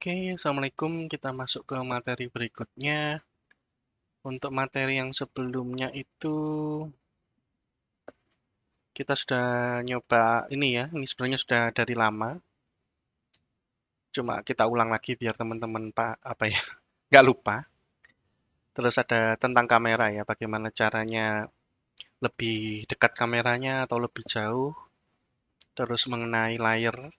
Oke, Assalamualaikum. Kita masuk ke materi berikutnya. Untuk materi yang sebelumnya itu kita sudah nyoba ini ya. Ini sebenarnya sudah dari lama. Cuma kita ulang lagi biar teman-teman nggak lupa. Terus ada tentang kamera ya, bagaimana caranya lebih dekat kameranya atau lebih jauh. Terus mengenai layar.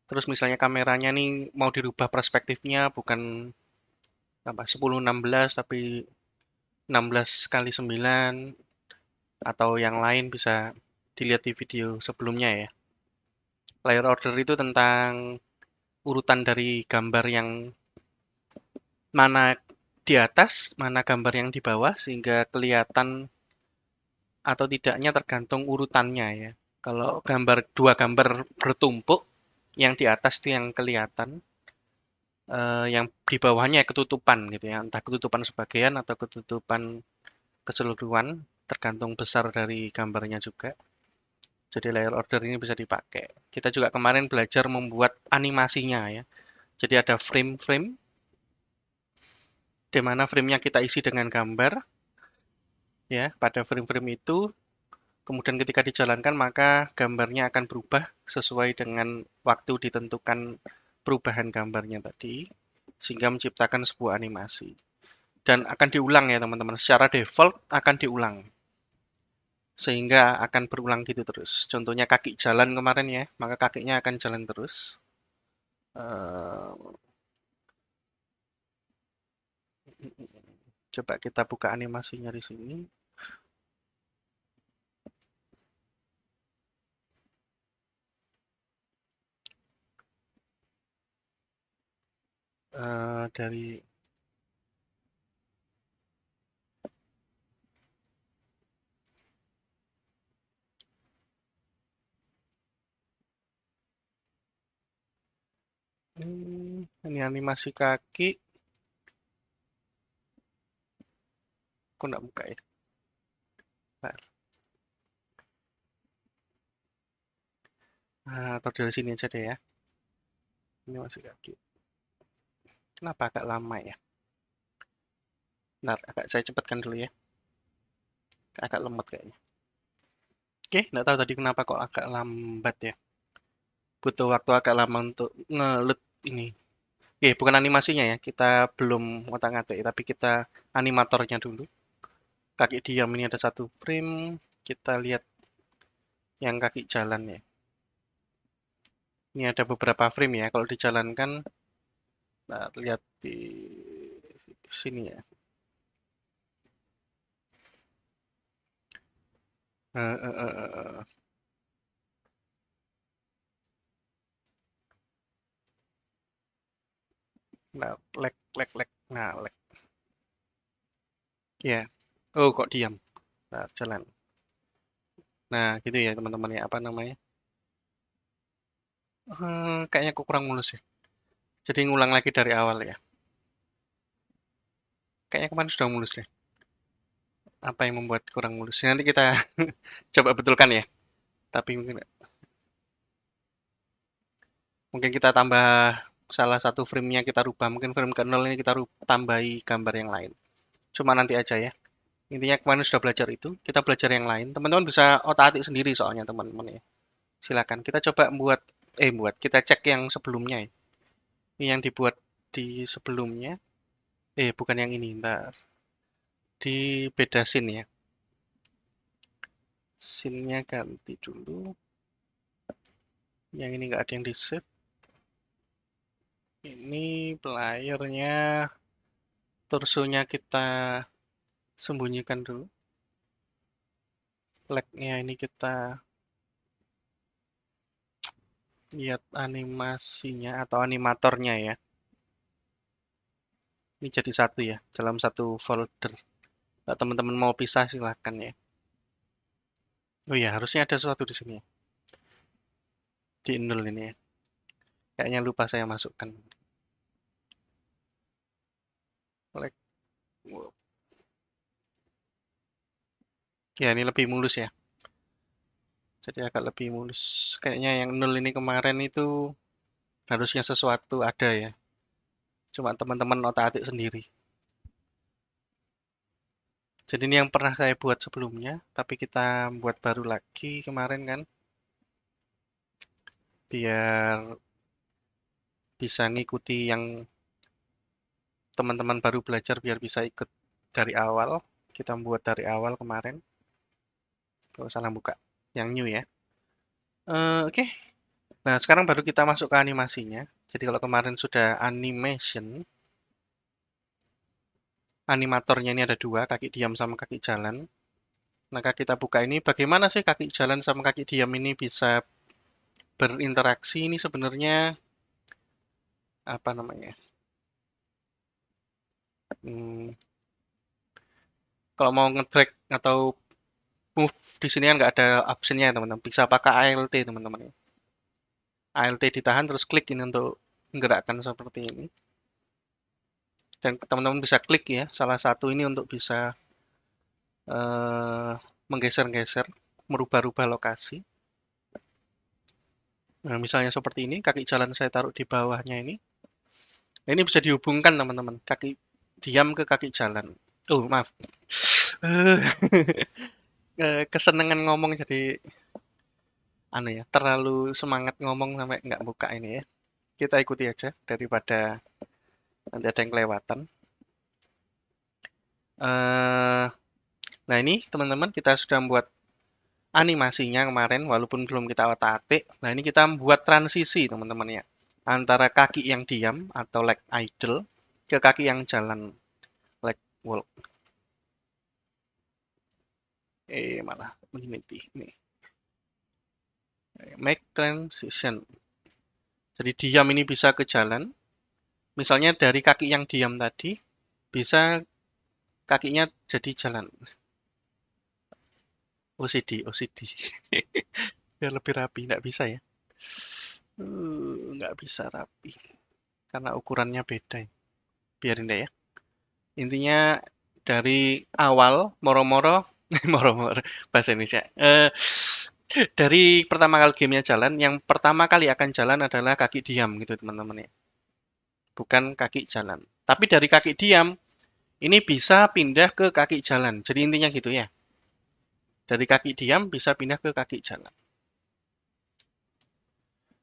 Terus misalnya kameranya nih mau dirubah perspektifnya bukan 10-16 tapi 16 kali 9 atau yang lain bisa dilihat di video sebelumnya ya. Layer order itu tentang urutan dari gambar yang mana di atas, mana gambar yang di bawah sehingga kelihatan atau tidaknya tergantung urutannya ya. Kalau dua gambar bertumpuk, yang di atas itu yang kelihatan, yang di bawahnya ya ketutupan gitu ya, entah ketutupan sebagian atau ketutupan keseluruhan, tergantung besar dari gambarnya juga. Jadi layer order ini bisa dipakai. Kita juga kemarin belajar membuat animasinya ya. Jadi ada frame-frame, di mana frame-nya kita isi dengan gambar, ya. Pada frame-frame itu, kemudian ketika dijalankan maka gambarnya akan berubah sesuai dengan waktu ditentukan perubahan gambarnya tadi, sehingga menciptakan sebuah animasi. Dan akan diulang ya teman-teman. Secara default akan diulang, sehingga akan berulang gitu terus. Contohnya kaki jalan kemarin ya, maka kakinya akan jalan terus. Coba kita buka animasinya di sini. Dari ini animasi kaki. Aku nggak buka ya. Bentar. Atau dari sini aja deh ya. Ini masih kaki. Kenapa agak lama ya? Bentar, agak saya cepatkan dulu ya. Agak lemot kayaknya. Oke, nggak tahu tadi kenapa kok agak lambat ya. Butuh waktu agak lama untuk ngelut ini. Oke, bukan animasinya ya. Kita belum ngotak-ngatik, tapi kita animatornya dulu. Kaki diam ini ada satu frame. Kita lihat yang kaki jalan ya. Ini ada beberapa frame ya. Kalau dijalankan, nah, lihat di sini ya. Eh, eh, eh, eh, eh. Nah, lag. Nah, lag. Ya. Oh, kok diam? Nah, jalan. Nah, gitu ya teman-teman ya. Apa namanya? Kayaknya kok kurang mulus ya. Jadi ngulang lagi dari awal ya. Kayaknya kemarin sudah mulus deh. Apa yang membuat kurang mulus? Nanti kita coba betulkan ya. Tapi mungkin kita tambah salah satu frame-nya kita rubah. Mungkin frame ke-0 ini kita tambahi gambar yang lain. Cuma nanti aja ya. Intinya kemarin sudah belajar itu, kita belajar yang lain. Teman-teman bisa otak-atik sendiri soalnya teman-teman ya. Silakan. Kita coba kita cek yang sebelumnya ya. Ini yang dibuat di sebelumnya. Bukan yang ini, ntar. Di beda scene ya. Scene-nya ganti dulu. Yang ini nggak ada yang di save. Ini playernya, torsonya kita sembunyikan dulu. Lag-nya ini kita lihat animasinya atau animatornya ya. Ini jadi satu ya, dalam satu folder. Kalau teman-teman mau pisah silahkan ya. Oh ya, harusnya ada sesuatu di sini ya. Di nol ini ya. Kayaknya lupa saya masukkan. Lag. Ya, ini lebih mulus ya. Jadi agak lebih mulus. Kayaknya yang nol ini kemarin itu Harusnya sesuatu ada ya. Cuma teman-teman otak-atik sendiri. Jadi ini yang pernah saya buat sebelumnya, tapi kita buat baru lagi kemarin kan, biar bisa ngikuti yang teman-teman baru belajar biar bisa ikut dari awal. Kita buat dari awal kemarin. Kalau salah buka yang new ya. Oke. Nah, sekarang baru kita masuk ke animasinya. Jadi kalau kemarin sudah animation, animatornya ini ada dua, kaki diam sama kaki jalan. Maka kita buka ini, bagaimana sih kaki jalan sama kaki diam ini bisa berinteraksi ini sebenarnya apa namanya? Hmm, kalau mau nge-drag atau move di sini kan nggak ada optionnya teman-teman. Bisa pakai ALT teman-teman. ALT ditahan terus klik ini untuk menggerakkan seperti ini. Dan teman-teman bisa klik ya, salah satu ini untuk bisa menggeser-geser, merubah-rubah lokasi. Nah, misalnya seperti ini, kaki jalan saya taruh di bawahnya ini. Nah, ini bisa dihubungkan teman-teman, kaki diam ke kaki jalan. Oh, maaf. Kesenangan ngomong jadi aneh ya, terlalu semangat ngomong sampai nggak buka ini ya. Kita ikuti aja daripada nanti ada yang kelewatan. Nah ini teman-teman kita sudah membuat animasinya kemarin walaupun belum kita otak-atik. Nah ini kita membuat transisi teman-teman ya. Antara kaki yang diam atau leg idle ke kaki yang jalan leg walk. Malah begini nih. Make transition. Jadi diam ini bisa ke jalan. Misalnya dari kaki yang diam tadi bisa kakinya jadi jalan. OCD, OCD. Biar lebih rapi, nggak bisa ya. Nggak bisa rapi. Karena ukurannya beda. Biarin deh ya. Intinya dari awal, moro-moro, moro-moro, bahasa Indonesia. Dari pertama kali gamenya jalan, yang pertama kali akan jalan adalah kaki diam gitu teman-teman ya. Bukan kaki jalan. Tapi dari kaki diam, ini bisa pindah ke kaki jalan. Jadi intinya gitu ya. Dari kaki diam bisa pindah ke kaki jalan.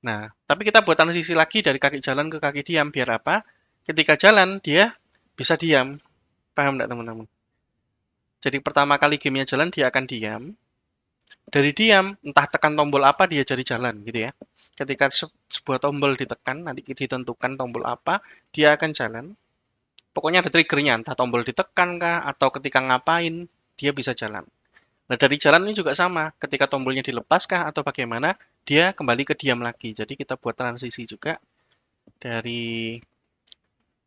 Nah, tapi kita buat transisi lagi dari kaki jalan ke kaki diam. Biar apa? Ketika jalan, dia bisa diam. Paham nggak teman-teman? Jadi pertama kali gamenya jalan, dia akan diam. Dari diam, entah tekan tombol apa, dia jadi jalan gitu ya. Ketika sebuah tombol ditekan, nanti ditentukan tombol apa, dia akan jalan. Pokoknya ada triggernya, entah tombol ditekan kah, atau ketika ngapain, dia bisa jalan. Nah, dari jalan ini juga sama. Ketika tombolnya dilepas kah, atau bagaimana, dia kembali ke diam lagi. Jadi kita buat transisi juga dari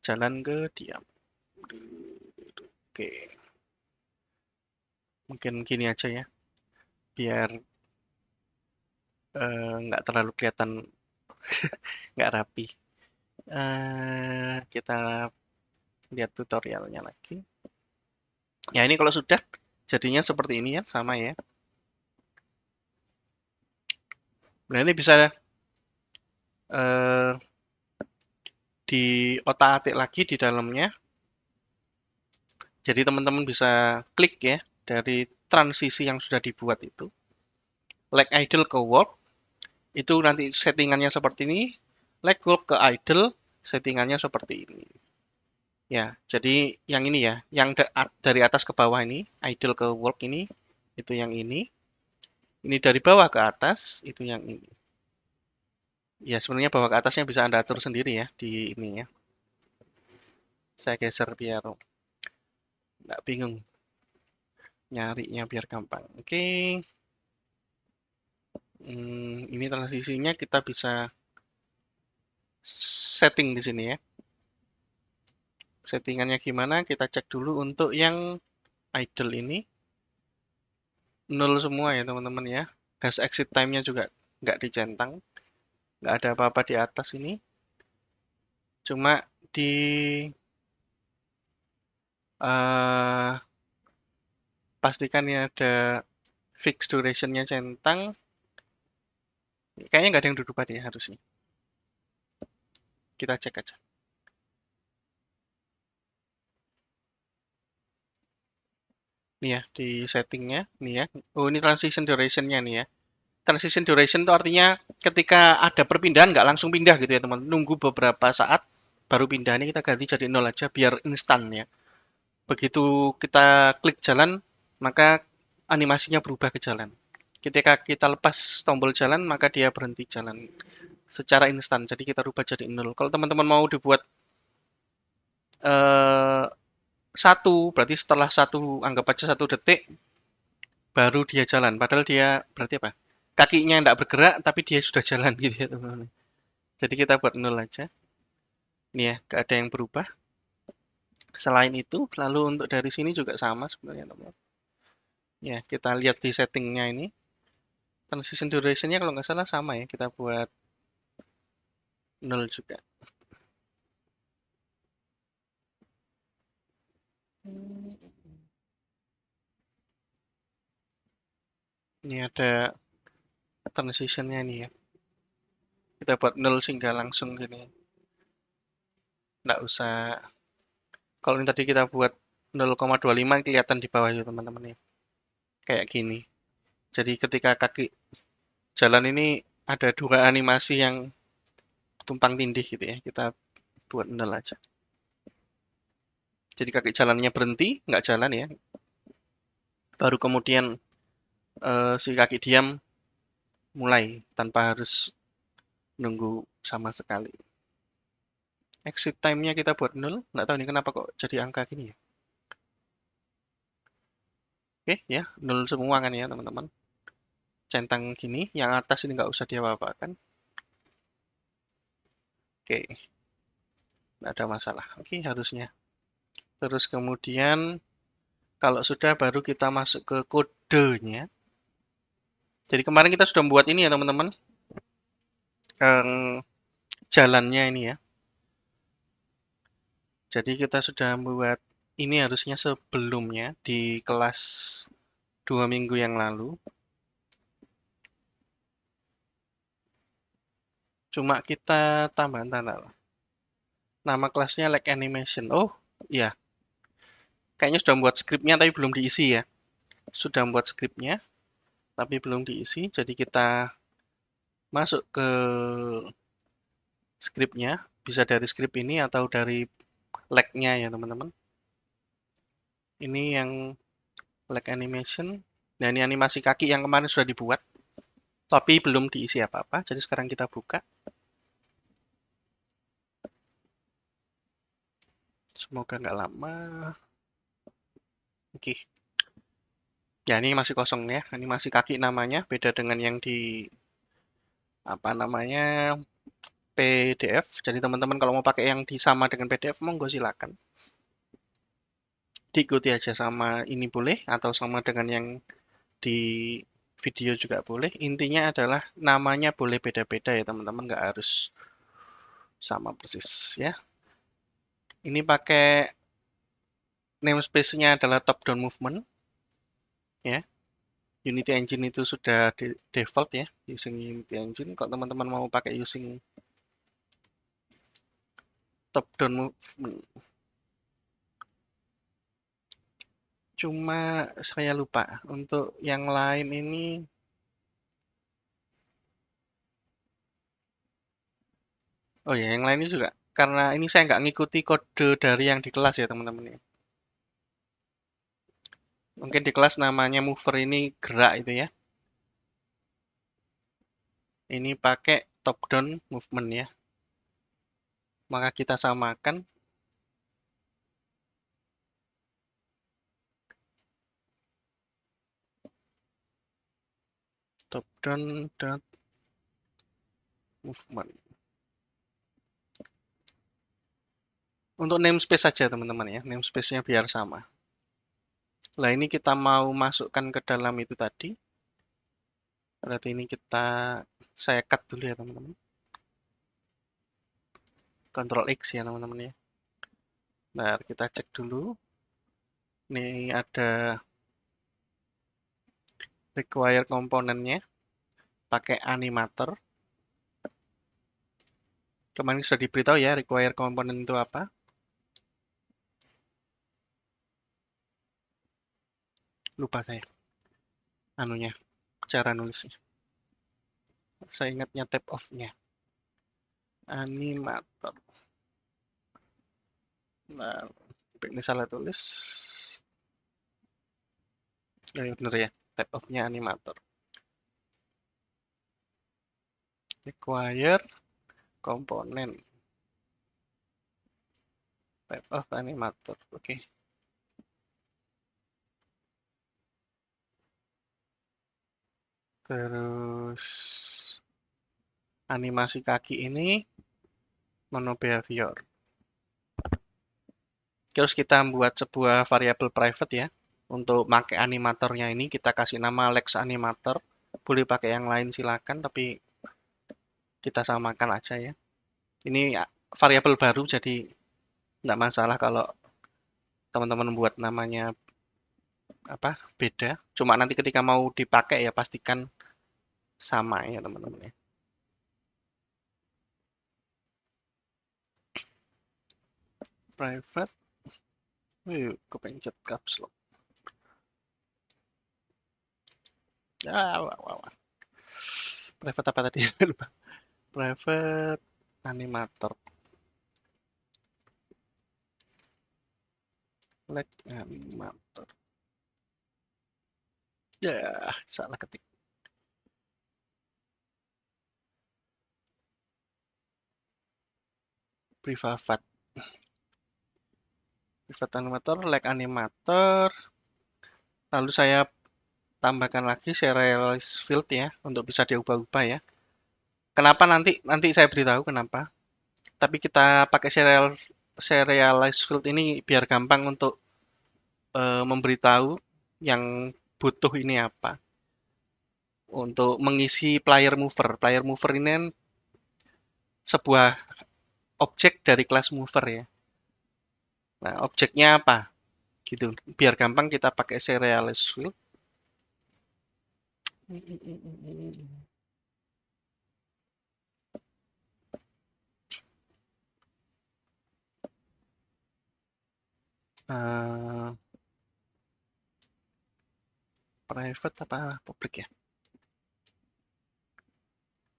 jalan ke diam. Oke, mungkin gini aja ya, biar nggak terlalu kelihatan nggak rapi. Kita lihat tutorialnya lagi. Ya ini kalau sudah jadinya seperti ini ya, sama ya. Nah ini bisa eh, di otak-atik lagi di dalamnya. Jadi teman-teman bisa klik ya dari transisi yang sudah dibuat itu. Leg idle ke walk, itu nanti settingannya seperti ini. Leg walk ke idle, settingannya seperti ini. Ya, jadi yang ini ya, yang dari atas ke bawah ini, idle ke walk ini, itu yang ini. Ini dari bawah ke atas, itu yang ini. Ya, sebenarnya bawah ke atasnya bisa Anda atur sendiri ya di ini ya. Saya geser biar nggak bingung nyarinya biar gampang. Oke. Ini transisinya kita bisa setting di sini ya. Settingannya gimana? Kita cek dulu untuk yang idle ini. 0 semua ya teman-teman ya. Hash exit time-nya juga nggak dicentang. Nggak ada apa-apa di atas ini. Cuma di uh, pastikan ini ada fixed duration-nya centang. Kayaknya nggak ada yang berubah deh harusnya. Kita cek aja. Nih ya, di settingnya, nih ya. Oh, ini transition duration-nya nih ya. Transition duration itu artinya ketika ada perpindahan nggak langsung pindah gitu ya teman. Nunggu beberapa saat baru pindah. Ini kita ganti jadi 0 aja biar instan ya. Begitu kita klik jalan, maka animasinya berubah ke jalan. Ketika kita lepas tombol jalan, maka dia berhenti jalan secara instan. Jadi kita rubah jadi 0. Kalau teman-teman mau dibuat eh, satu, berarti setelah satu, anggap aja 1 detik, baru dia jalan. Padahal dia berarti apa? Kakinya tidak bergerak, tapi dia sudah jalan gitu ya teman-teman. Jadi kita buat 0 aja. Ini ya, nggak ada yang berubah. Selain itu, lalu untuk dari sini juga sama sebenarnya teman-teman. Ya, kita lihat di settingnya ini. Transition duration-nya kalau nggak salah sama ya. Kita buat 0 juga. Ini ada transition-nya nih ya. Kita buat 0 sehingga langsung gini. Nggak usah. Kalau ini tadi kita buat 0,25 kelihatan di bawah ya teman-teman ya. Kayak gini. Jadi ketika kaki jalan ini ada dua animasi yang tumpang tindih gitu ya. Kita buat 0 aja. Jadi kaki jalannya berhenti, nggak jalan ya. Baru kemudian si kaki diam mulai tanpa harus nunggu sama sekali. Exit time-nya kita buat 0. Nggak tahu nih kenapa kok jadi angka gini ya. Oke ya, 0 semua kan ya teman-teman. Centang gini, yang atas ini nggak usah diapa-apakan. Oke, nggak ada masalah. Oke, harusnya. Terus kemudian kalau sudah baru kita masuk ke kodenya. Jadi kemarin kita sudah membuat ini ya teman-teman. Jalannya ini ya. Jadi kita sudah membuat ini harusnya sebelumnya di kelas 2 minggu yang lalu. Cuma kita tambahan tanda. Nama kelasnya like animation. Oh, iya. Kayaknya sudah membuat skripnya tapi belum diisi ya. Sudah membuat skripnya tapi belum diisi. Jadi kita masuk ke skripnya. Bisa dari skrip ini atau dari lag-nya ya teman-teman. Ini yang lag animation. Nah ini animasi kaki yang kemarin sudah dibuat. Tapi belum diisi apa-apa. Jadi sekarang kita buka. Semoga nggak lama. Oke. Ya ini masih kosong ya. Ini masih kaki namanya. Beda dengan yang di apa namanya PDF. Jadi teman-teman kalau mau pakai yang sama dengan PDF, monggo silakan. Diikuti aja sama ini boleh atau sama dengan yang di video juga boleh. Intinya adalah namanya boleh beda-beda ya teman-teman. Nggak harus sama persis ya. Ini pakai namespace-nya adalah top down movement ya. Unity Engine itu sudah default ya, using Unity Engine. Kalau teman-teman mau pakai using top down movement, cuma saya lupa untuk yang lain ini. Oh ya, yang lain ini juga karena ini saya nggak ngikuti kode dari yang di kelas ya teman-teman ya. Mungkin di kelas namanya mover ini gerak itu ya. Ini pakai top down movement ya. Maka kita samakan top down dot movement. Untuk namespace saja teman-teman ya, namespace-nya biar sama. Nah ini kita mau masukkan ke dalam itu tadi. Berarti ini saya cut dulu ya teman-teman. Ctrl X ya teman-teman ya. Nah kita cek dulu. Ini ada require komponennya. Pakai animator. Kemarin sudah diberitahu ya, require component itu apa. Lupa saya anunya, cara nulisnya. Saya ingatnya tab off-nya. Animator. Nah, ini salah tulis. Ya, bener ya, tab off-nya animator. Require komponen. Tab off animator. Oke. Terus animasi kaki ini mono behavior. Terus kita buat sebuah variabel private ya. Untuk pakai animatornya ini kita kasih nama Lex animator. Boleh pakai yang lain silakan, tapi kita samakan aja ya. Ini variabel baru jadi nggak masalah kalau teman-teman buat namanya apa beda. Cuma nanti ketika mau dipakai ya pastikan sama ya teman-teman ya. Private. Wih, kepencet caps lock. Wah, wah, wah. Private apa tadi? Lupa. Private animator. Leg animator. Ya, salah ketik. Private. Private animator, leg animator. Lalu saya tambahkan lagi serialize field ya untuk bisa diubah-ubah ya. Kenapa nanti saya beritahu kenapa. Tapi kita pakai serialize field ini biar gampang untuk memberitahu yang butuh ini apa. Untuk mengisi player mover. Player mover ini kan sebuah objek dari kelas mover ya. Nah, objeknya apa? Gitu. Biar gampang kita pakai serialize field. Private apa public ya?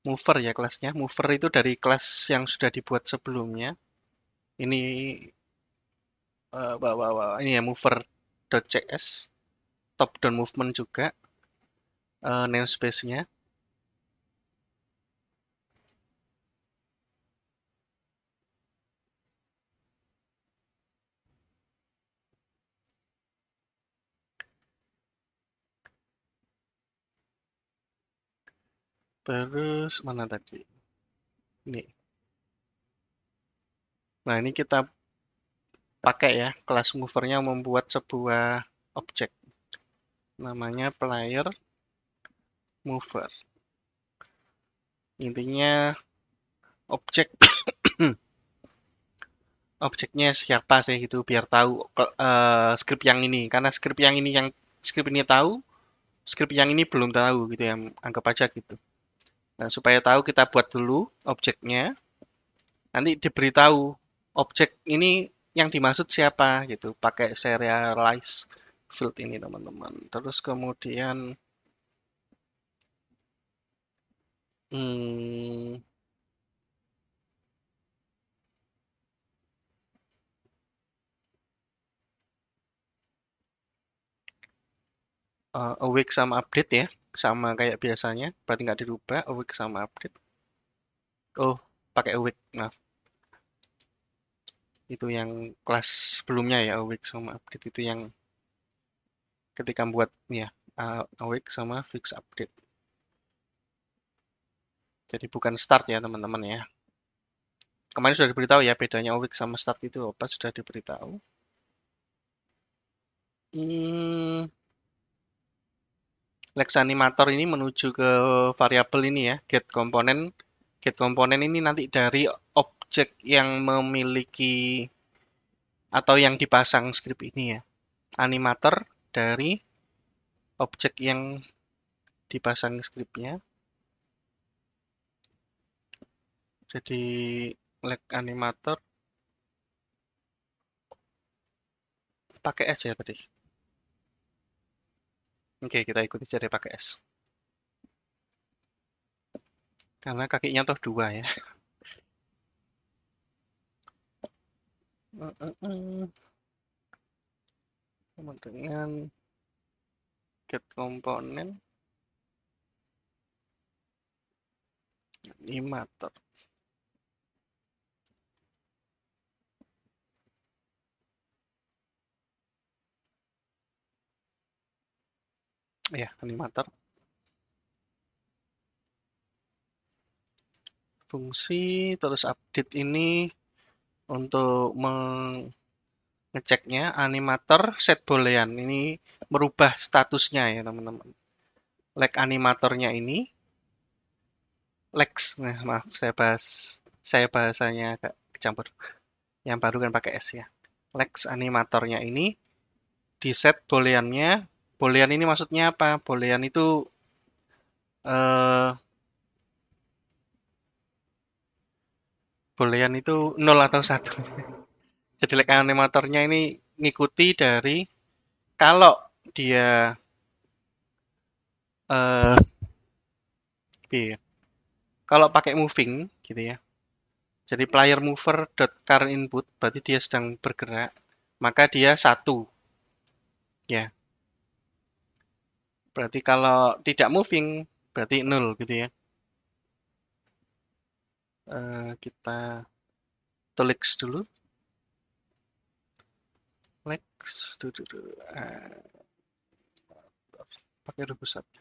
Mover ya kelasnya. Mover itu dari kelas yang sudah dibuat sebelumnya. Ini ini ya mover.cs, top down movement juga, namespace-nya. Terus mana tadi? Ini. Nah ini kita pakai ya kelas movernya membuat sebuah objek. Namanya player mover. Intinya objek objeknya siapa sih itu biar tahu script yang ini. Karena script ini tahu, script yang ini belum tahu gitu ya. Anggap aja gitu. Nah, supaya tahu kita buat dulu objeknya. Nanti diberitahu objek ini yang dimaksud siapa gitu. Pakai serialize field ini teman-teman. Terus kemudian hmm, awake sama update ya. Sama kayak biasanya. Berarti nggak dirubah awake sama update. Oh, pakai awake. Nah, itu yang kelas sebelumnya ya awake sama update itu yang ketika buat ya awake sama fix update. Jadi bukan start ya teman-teman ya. Kemarin sudah diberitahu ya bedanya awake sama start itu apa sudah diberitahu. Hmm, Lex animator ini menuju ke variabel ini ya get komponen. Get komponen ini nanti dari objek yang memiliki atau yang dipasang script ini ya. Animator dari objek yang dipasang scriptnya. Jadi lag animator pakai S ya tadi. Oke, kita ikuti jadi pakai S. Karena kakinya toh 2 ya. Sama dengan get komponen animator. Ya, animator. Fungsi terus update ini untuk ngeceknya animator set boolean. Ini merubah statusnya ya teman-teman. Lag animatornya ini Lex. Nah, maaf saya bahasanya agak kecampur. Yang baru kan pakai S ya. Lex animatornya ini di set booleannya. Boolean ini maksudnya apa? Boolean itu eh, boolean itu 0 atau 1. Jadi lag animatornya ini ngikuti dari kalau dia eh iya, kalau pakai moving gitu ya. Jadi player mover dot current input berarti dia sedang bergerak, maka dia 1 ya. Berarti kalau tidak moving berarti 0 gitu ya. Kita tulis dulu. Lex dulu. Pakai rumus apa?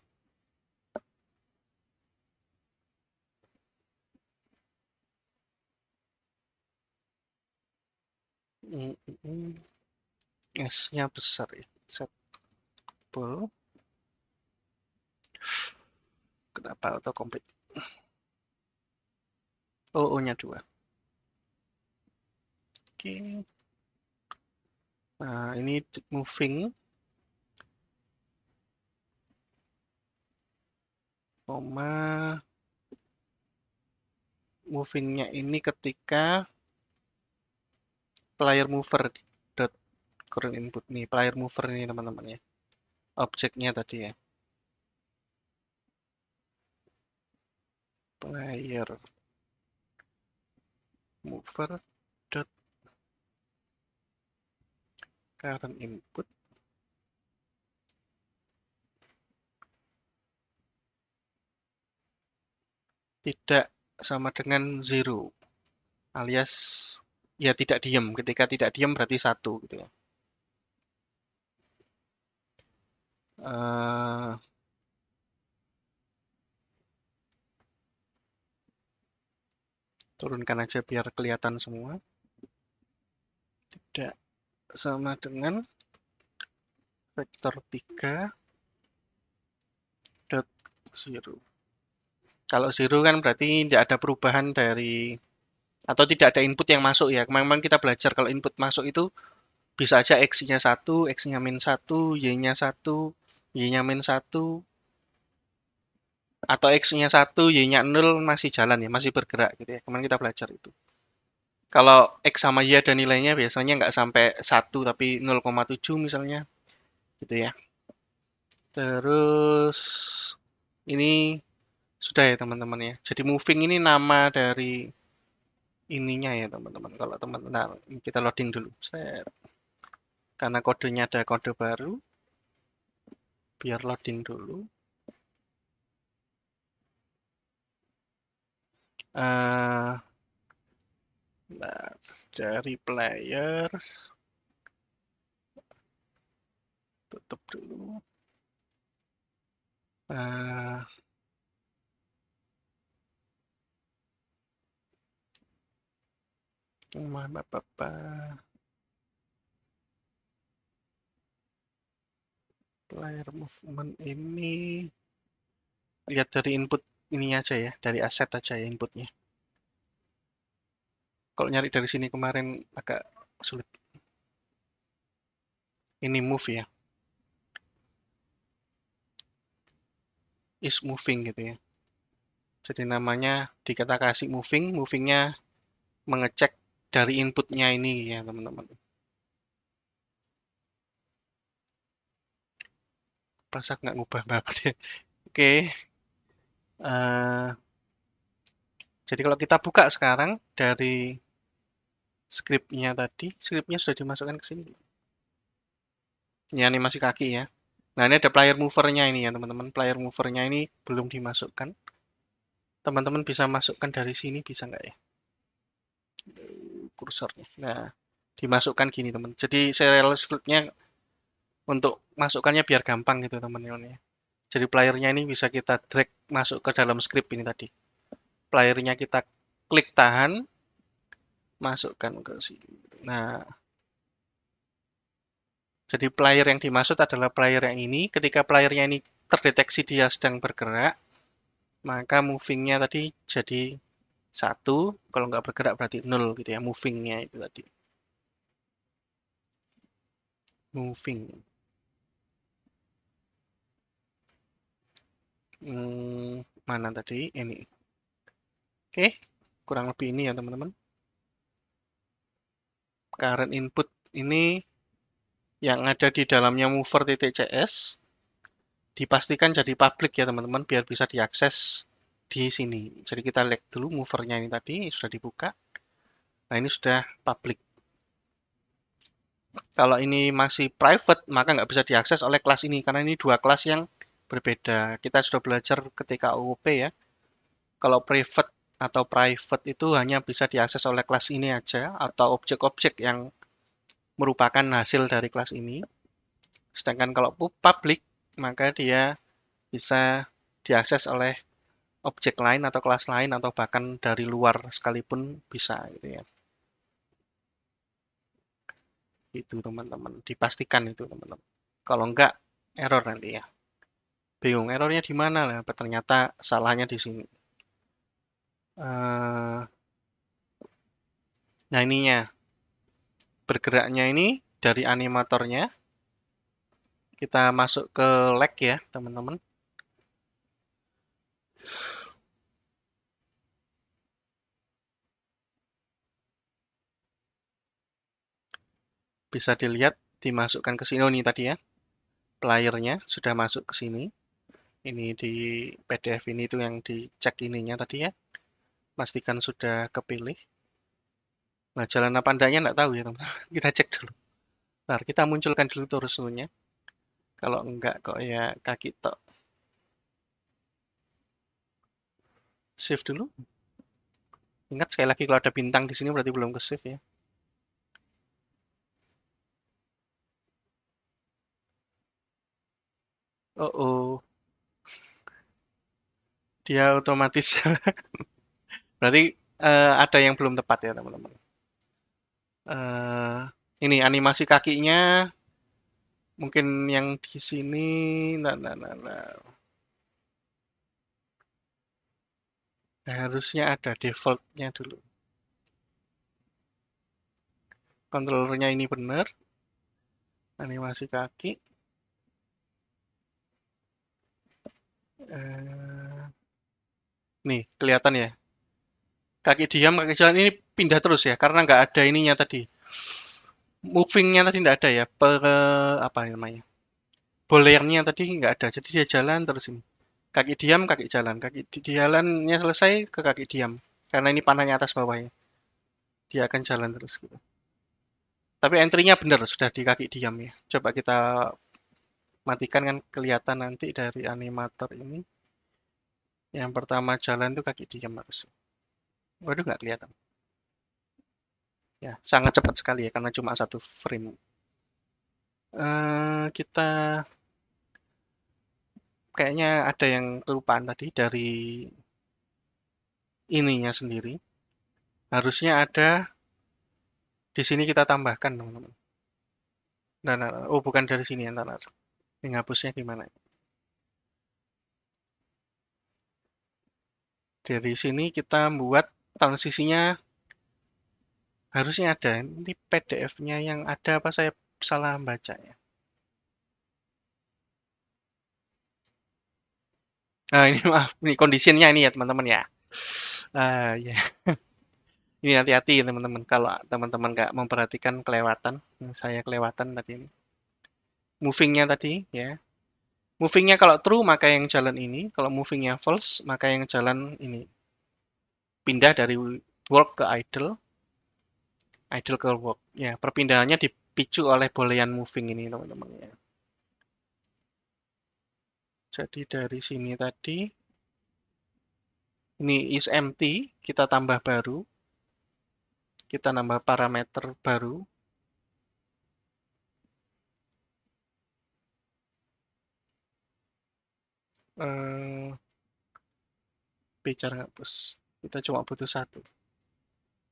S-nya besar ya. Set bool. Kenapa autocomplete? O-nya 2. Oke. Nah, ini moving, koma movingnya ini ketika player mover dot current input nih, player mover ini teman-teman ya. Objeknya tadi ya. Player mover dot current input tidak sama dengan 0 alias ya tidak diam. Ketika tidak diam berarti 1 gitu ya. Turunkan aja biar kelihatan semua. Tidak sama dengan vektor 3 dot 0. Kalau 0 kan berarti tidak ada perubahan dari atau tidak ada input yang masuk ya. Memang kita belajar kalau input masuk itu bisa aja X-nya 1, X-nya min 1, Y-nya 1, Y-nya min 1, atau X-nya 1, Y-nya 0 masih jalan ya, masih bergerak gitu ya. Kemarin kita belajar itu. Kalau X sama Y ada nilainya biasanya nggak sampai 1 tapi 0,7 misalnya gitu ya. Terus ini sudah ya teman-teman ya. Jadi moving ini nama dari ininya ya teman-teman. Kalau teman-teman, nah, kita loading dulu. Karena kodenya ada kode baru, biar loading dulu. Nah, dari player, tutup dulu. Mana Bapak? Player movement ini lihat dari input ini aja ya, dari aset aja ya inputnya. Kalau nyari dari sini kemarin agak sulit. Ini move ya, is moving gitu ya. Jadi namanya dikata kasih moving, movingnya mengecek dari inputnya ini ya teman-teman. Pas aku nggak ngubah banget ya. Oke, jadi kalau kita buka sekarang dari scriptnya tadi, scriptnya sudah dimasukkan ke sini. Ini animasi kaki ya. Nah ini ada player movernya ini ya teman-teman. Player movernya ini belum dimasukkan. Teman-teman bisa masukkan dari sini, bisa nggak ya? Kursornya. Nah, dimasukkan gini teman. Jadi serial scriptnya untuk masukkannya biar gampang gitu teman-teman ya. Jadi playernya ini bisa kita drag masuk ke dalam script ini tadi. Playernya kita klik tahan, masukkan ke sini. Nah, jadi player yang dimaksud adalah player yang ini. Ketika playernya ini terdeteksi dia sedang bergerak, maka movingnya tadi jadi 1. Kalau nggak bergerak berarti 0 gitu ya, movingnya itu tadi. Moving. Mana tadi? Ini. Oke, kurang lebih ini ya teman-teman. Current input ini yang ada di dalamnya mover.cs dipastikan jadi public ya teman-teman biar bisa diakses di sini. Jadi kita lihat dulu movernya ini tadi sudah dibuka. Nah ini sudah public. Kalau ini masih private maka nggak bisa diakses oleh kelas ini karena ini dua kelas yang berbeda. Kita sudah belajar ketika OOP ya. Kalau private atau private itu hanya bisa diakses oleh kelas ini aja atau objek-objek yang merupakan hasil dari kelas ini. Sedangkan kalau public maka dia bisa diakses oleh objek lain atau kelas lain atau bahkan dari luar sekalipun bisa gitu ya. Itu teman-teman, dipastikan itu teman-teman. Kalau enggak error nanti ya. Bingung errornya di mana lah, ternyata salahnya di sini. Nah ininya, bergeraknya ini dari animatornya, kita masuk ke lag ya teman-teman. Bisa dilihat dimasukkan ke sini, oh ini tadi ya, playernya sudah masuk ke sini. Ini di PDF ini itu yang dicek ininya tadi ya, pastikan sudah kepilih. Nah jalan apa enggaknya enggak tahu ya teman-teman, kita cek dulu. Nah kita munculkan dulu torsonya. Kalau enggak kok ya kaki tok. Save dulu. Ingat sekali lagi kalau ada bintang di sini berarti belum ke save ya. Oh, oh. Dia otomatis. Berarti ada yang belum tepat ya teman-teman. Eh, ini animasi kakinya mungkin yang di sini. Nah. Harusnya ada defaultnya dulu. Controllernya ini benar. Animasi kaki. Nih, kelihatan ya. Kaki diam, kaki jalan ini pindah terus ya. Karena nggak ada ininya tadi. Movingnya tadi nggak ada ya. Apa namanya? Bolernya tadi nggak ada. Jadi dia jalan terus ini. Kaki diam, kaki jalan. Kaki jalannya selesai ke kaki diam. Karena ini panahnya atas bawahnya. Dia akan jalan terus gitu. Tapi entry-nya benar, sudah di kaki diam ya. Coba kita matikan kan kelihatan nanti dari animator ini. Yang pertama jalan itu kaki diam harus. Waduh nggak kelihatan. Ya, sangat cepat sekali ya karena cuma satu frame. Kita kayaknya ada yang kelupaan tadi dari ininya sendiri. Harusnya ada di sini kita tambahkan teman-teman. Oh bukan dari sini ya, ntar. Ini ngapusnya gimana? Dari sini kita buat transisinya harusnya ada. Ini PDF-nya yang ada apa saya salah baca ya? Nah, ini maaf, ini conditionnya ini ya teman-teman ya. Ya. Ini hati-hati ya teman-teman, kalau teman-teman nggak memperhatikan kelewatan, saya kelewatan tadi ini. Movingnya tadi ya, movingnya kalau true maka yang jalan ini, kalau movingnya false maka yang jalan ini. Pindah dari walk ke idle, idle ke walk. Ya, perpindahannya dipicu oleh boolean moving ini teman-teman ya. Jadi dari sini tadi, ini is empty, kita tambah baru, kita nambah parameter baru. Bicara ngapus. Kita cuma butuh satu.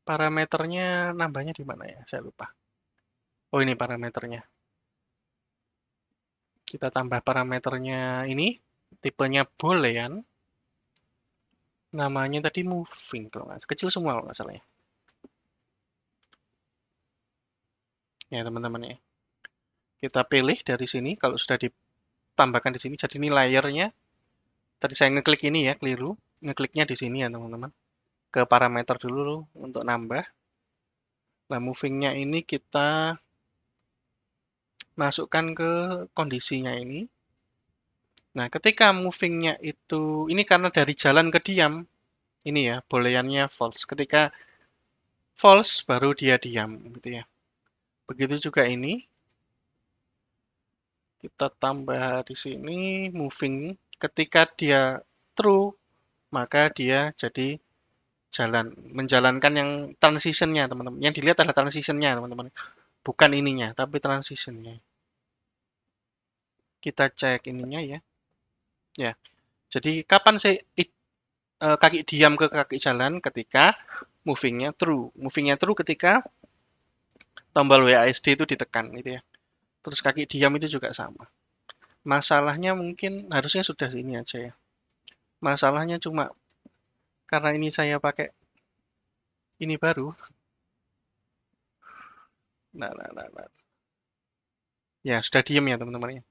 Parameternya nambahnya di mana ya? Saya lupa. Oh, ini parameternya. Kita tambah parameternya ini. Tipenya boolean. Namanya tadi moving. Kalau nggak kecil semua kalau nggak salah ya. Ya, teman-teman ya. Kita pilih dari sini. Kalau sudah ditambahkan di sini. Jadi ini layernya. Tadi saya ngeklik ini ya, keliru. Ngekliknya di sini ya, teman-teman. Ke parameter dulu untuk nambah. Nah, movingnya ini kita masukkan ke kondisinya ini. Nah, ketika movingnya itu, ini karena dari jalan ke diam, ini ya, booleannya false. Ketika false, baru dia diam, gitu ya. Begitu juga ini, kita tambah di sini, moving. Ketika dia true, maka dia jadi jalan. Menjalankan yang transitionnya, teman-teman. Yang dilihat adalah transitionnya, teman-teman. Bukan ininya, tapi transitionnya. Kita cek ininya ya. Ya, jadi kapan sih kaki diam ke kaki jalan ketika movingnya true. Movingnya true ketika tombol WASD itu ditekan gitu ya. Terus kaki diam itu juga sama. Masalahnya mungkin harusnya sudah ini aja ya. Masalahnya cuma karena ini saya pakai ini baru. Nah. Ya, sudah diam ya teman-teman ya.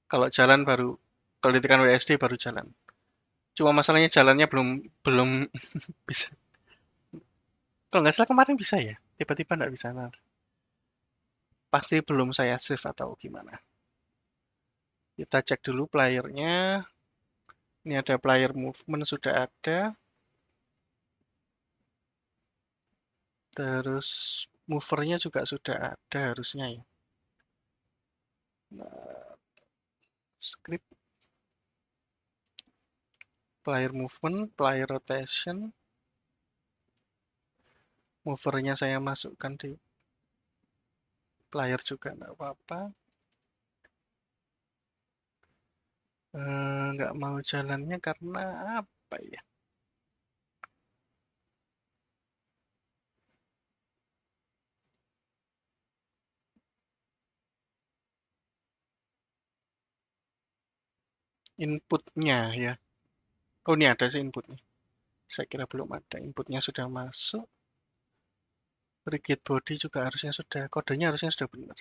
Kalau jalan baru, kalau ditekan WASD baru jalan. Cuma masalahnya jalannya belum belum bisa. Kalau nggak salah kemarin bisa ya. Tiba-tiba nggak bisa. Nah, pasti belum saya save atau gimana. Kita cek dulu playernya. Ini ada player movement sudah ada. Terus movernya juga sudah ada harusnya ya. Nah, script, player movement, player rotation. Movernya saya masukkan di player juga nggak apa-apa. Nggak mau jalannya karena apa ya? Inputnya ya. Oh, ini ada sih inputnya. Saya kira belum ada. Inputnya sudah masuk. Rigid body juga harusnya sudah. Kodenya harusnya sudah benar.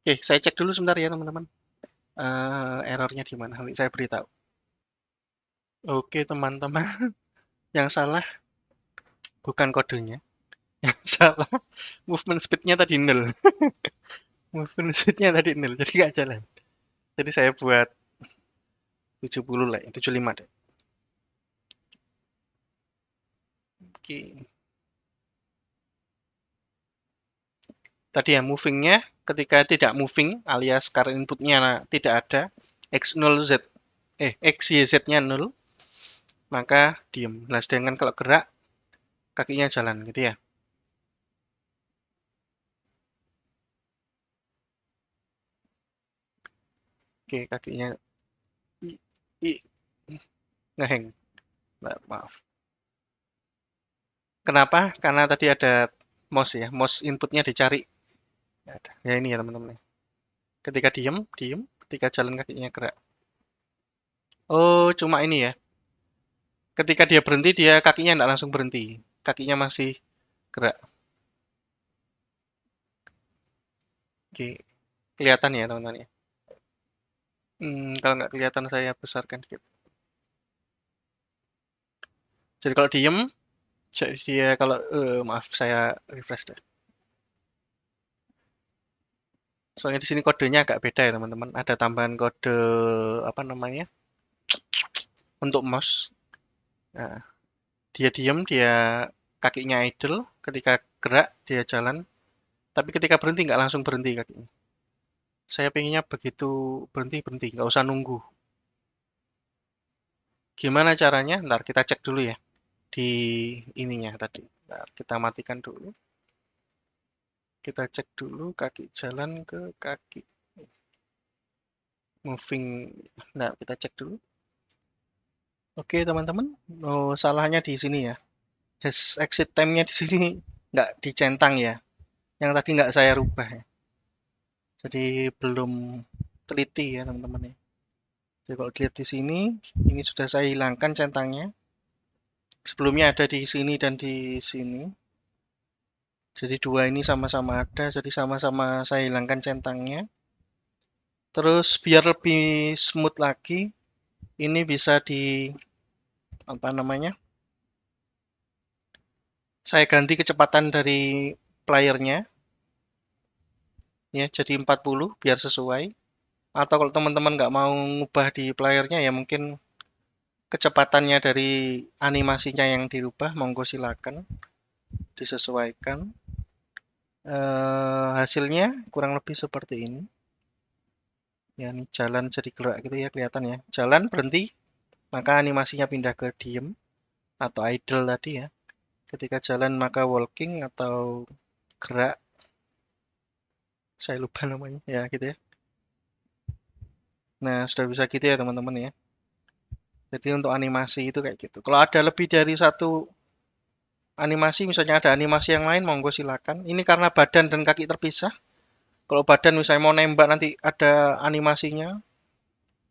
Oke, saya cek dulu sebentar ya teman-teman. Errornya di mana? Nanti saya beritahu. Oke teman-teman, yang salah bukan kodenya. Yang salah movement speed-nya tadi nol. Movement speed-nya tadi nol, jadi nggak jalan. Jadi saya buat 70 lah, 75 deh. Oke. Tadi ya movingnya ketika tidak moving alias current inputnya tidak ada x0 z x y z-nya 0 maka diem. Nah, sedangkan kalau gerak kakinya jalan gitu ya. Oke, kakinya i, i ngeheng. Nah, maaf. Kenapa? Karena tadi ada mouse ya, mouse inputnya dicari. Ya ini ya teman-teman. Ketika diem, diem. Ketika jalan kakinya gerak. Oh, cuma ini ya. Ketika dia berhenti, dia kakinya tidak langsung berhenti. Kakinya masih gerak. Oke, kelihatan ya teman-teman ya. Kalau nggak kelihatan saya besarkan dikit. Jadi kalau diem, Jadi dia kalau maaf saya refresh deh. Soalnya di sini kodenya agak beda ya teman-teman. Ada tambahan kode apa namanya untuk mouse. Nah, dia diem, dia kakinya idle. Ketika gerak dia jalan. Tapi ketika berhenti nggak langsung berhenti kakinya. Saya pengennya begitu berhenti berhenti, nggak usah nunggu. Gimana caranya? Ntar kita cek dulu ya di ininya tadi. Ntar kita matikan dulu. Kita cek dulu kaki jalan ke kaki moving. Nah, kita cek dulu. Oke, teman-teman. Oh, salahnya di sini ya. Hash exit time-nya di sini nggak dicentang ya. Yang tadi nggak saya rubah ya. Jadi belum teliti ya, teman-teman ya. Jadi kalau dilihat di sini, ini sudah saya hilangkan centangnya. Sebelumnya ada di sini dan di sini. Jadi dua ini sama-sama ada, jadi sama-sama saya hilangkan centangnya. Terus biar lebih smooth lagi, ini bisa di apa namanya? Saya ganti kecepatan dari playernya ya jadi 40 biar sesuai. Atau kalau teman-teman nggak mau ngubah di playernya ya mungkin kecepatannya dari animasinya yang dirubah, monggo silakan disesuaikan. Hasilnya kurang lebih seperti ini. Ya, ini jalan jadi gerak gitu ya kelihatan ya. Jalan berhenti, maka animasinya pindah ke diem atau idle tadi ya. Ketika jalan maka walking atau gerak, saya lupa namanya ya gitu ya. Nah, sudah bisa gitu ya teman-teman ya. Jadi untuk animasi itu kayak gitu. Kalau ada lebih dari satu animasi, misalnya ada animasi yang lain, monggo silakan. Ini karena badan dan kaki terpisah. Kalau badan misalnya mau nembak nanti ada animasinya,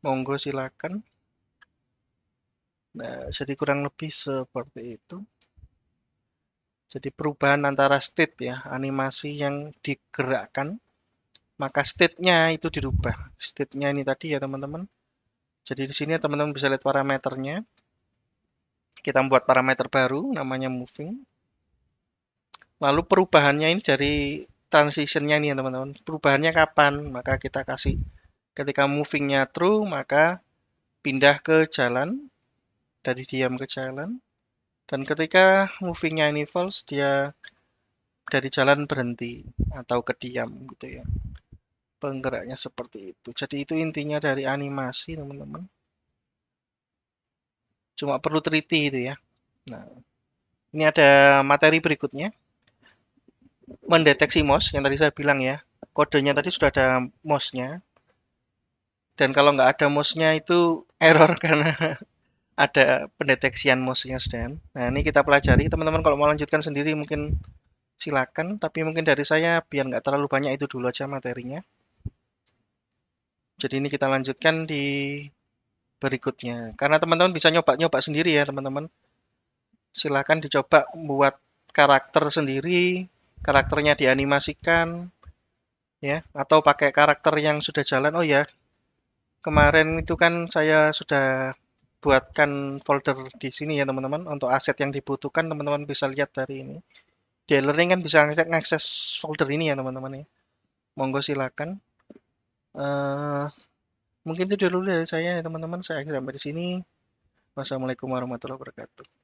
monggo silakan. Nah, jadi kurang lebih seperti itu. Jadi perubahan antara state ya, animasi yang digerakkan, maka state-nya itu dirubah. State-nya ini tadi ya teman-teman. Jadi di sini teman-teman bisa lihat parameternya. Kita membuat parameter baru namanya moving. Lalu perubahannya ini dari transitionnya nih ya teman-teman. Perubahannya kapan? Maka kita kasih ketika movingnya true, maka pindah ke jalan, dari diam ke jalan. Dan ketika movingnya ini false, dia dari jalan berhenti atau ke diam gitu ya. Penggeraknya seperti itu. Jadi itu intinya dari animasi teman-teman. Cuma perlu teliti itu ya. Nah, ini ada materi berikutnya. Mendeteksi mouse yang tadi saya bilang ya. Kodenya tadi sudah ada mouse-nya. Dan kalau nggak ada mouse-nya itu error karena ada pendeteksian mouse-nya sedang. Nah, ini kita pelajari. Teman-teman kalau mau lanjutkan sendiri mungkin silakan. Tapi mungkin dari saya biar nggak terlalu banyak itu dulu aja materinya. Jadi ini kita lanjutkan di berikutnya. Karena teman-teman bisa nyoba-nyoba sendiri ya teman-teman. Silakan dicoba buat karakter sendiri, karakternya dianimasikan, ya, atau pakai karakter yang sudah jalan. Oh ya, kemarin itu kan saya sudah buatkan folder di sini ya teman-teman. Untuk aset yang dibutuhkan teman-teman bisa lihat dari ini. Di e-learning kan bisa ngakses folder ini ya teman-teman ya. Monggo silakan. Eh, mungkin itu dulu dari saya ya teman-teman. Saya akhir sampai di sini. Wassalamualaikum warahmatullahi wabarakatuh.